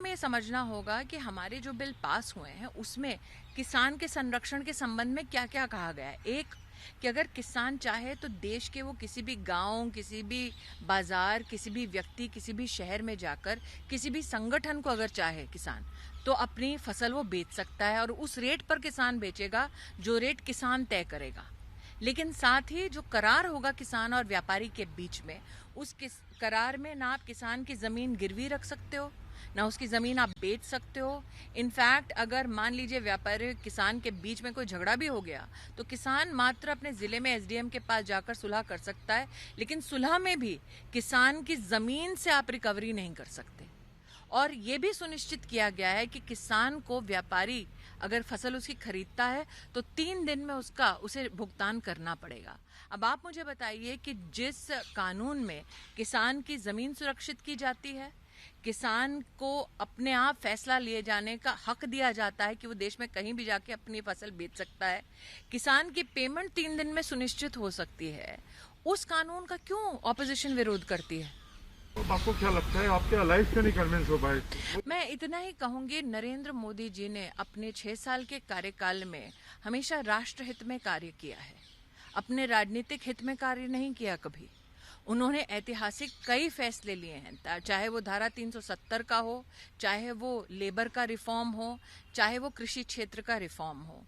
हमें ये समझना होगा कि हमारे जो बिल पास हुए हैं उसमें किसान के संरक्षण के संबंध में क्या क्या कहा गया है। एक, कि अगर किसान चाहे तो देश के वो किसी भी गांव, किसी भी बाजार, किसी भी व्यक्ति, किसी भी शहर में जाकर किसी भी संगठन को अगर चाहे किसान तो अपनी फसल वो बेच सकता है और उस रेट पर किसान बेचेगा जो रेट किसान तय करेगा। लेकिन साथ ही जो करार होगा किसान और व्यापारी के बीच में, उस करार में ना आप किसान की जमीन गिरवी रख सकते हो, ना उसकी ज़मीन आप बेच सकते हो। इनफैक्ट अगर मान लीजिए व्यापारी किसान के बीच में कोई झगड़ा भी हो गया तो किसान मात्र अपने ज़िले में एसडीएम के पास जाकर सुलह कर सकता है, लेकिन सुलह में भी किसान की ज़मीन से आप रिकवरी नहीं कर सकते। और ये भी सुनिश्चित किया गया है कि किसान को व्यापारी अगर फसल उसकी खरीदता है तो 3 दिन में उसे भुगतान करना पड़ेगा। अब आप मुझे बताइए कि जिस कानून में किसान की ज़मीन सुरक्षित की जाती है, किसान को अपने आप फैसला लिए जाने का हक दिया जाता है कि वो देश में कहीं भी जाके अपनी फसल बेच सकता है, किसान की पेमेंट 3 दिन में सुनिश्चित हो सकती है, उस कानून का क्यों ऑपोजिशन विरोध करती है? तो आपको क्या लगता है आपके अलाइज क्यों नहीं कन्विंस हो पाए? मैं इतना ही कहूंगी, नरेंद्र मोदी जी ने अपने 6 साल के कार्यकाल में हमेशा राष्ट्रहित में कार्य किया है, अपने राजनीतिक हित में कार्य नहीं किया कभी। उन्होंने ऐतिहासिक कई फैसले लिए हैं, चाहे वो धारा 370 का हो, चाहे वो लेबर का रिफॉर्म हो, चाहे वो कृषि क्षेत्र का रिफॉर्म हो।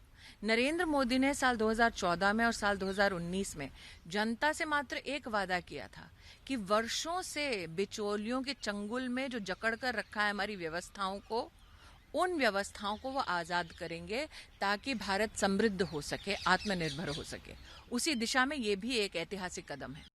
नरेंद्र मोदी ने साल 2014 में और साल 2019 में जनता से मात्र एक वादा किया था कि वर्षों से बिचौलियों के चंगुल में जो जकड़ कर रखा है हमारी व्यवस्थाओं को, उन व्यवस्थाओं को वो आज़ाद करेंगे ताकि भारत समृद्ध हो सके, आत्मनिर्भर हो सके। उसी दिशा में ये भी एक ऐतिहासिक कदम है।